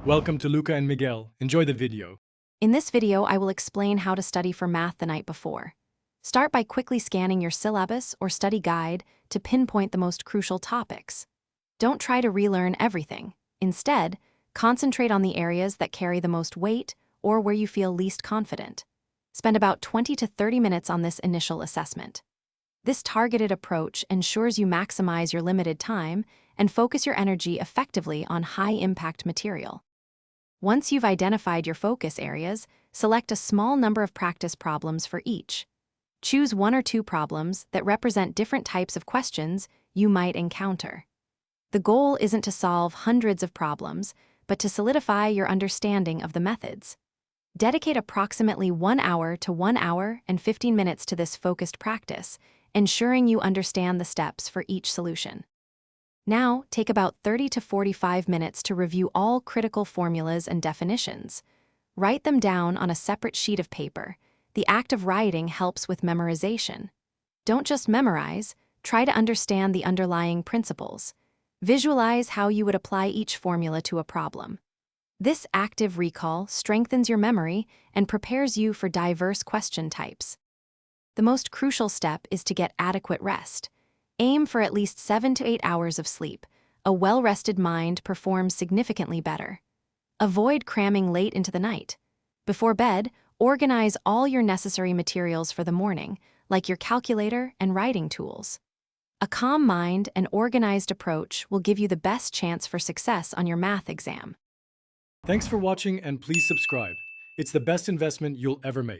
Welcome to Luca and Miguel. Enjoy the video. In this video, I will explain how to study for math the night before. Start by quickly scanning your syllabus or study guide to pinpoint the most crucial topics. Don't try to relearn everything. Instead, concentrate on the areas that carry the most weight or where you feel least confident. Spend about 20 to 30 minutes on this initial assessment. This targeted approach ensures you maximize your limited time and focus your energy effectively on high-impact material. Once you've identified your focus areas, select a small number of practice problems for each. Choose one or two problems that represent different types of questions you might encounter. The goal isn't to solve hundreds of problems, but to solidify your understanding of the methods. Dedicate approximately 1 hour to 1 hour and 15 minutes to this focused practice, ensuring you understand the steps for each solution. Now, take about 30 to 45 minutes to review all critical formulas and definitions. Write them down on a separate sheet of paper. The act of writing helps with memorization. Don't just memorize, try to understand the underlying principles. Visualize how you would apply each formula to a problem. This active recall strengthens your memory and prepares you for diverse question types. The most crucial step is to get adequate rest. Aim for at least 7 to 8 hours of sleep. A well-rested mind performs significantly better. Avoid cramming late into the night. Before bed, organize all your necessary materials for the morning, like your calculator and writing tools. A calm mind and organized approach will give you the best chance for success on your math exam. Thanks for watching and please subscribe. It's the best investment you'll ever make.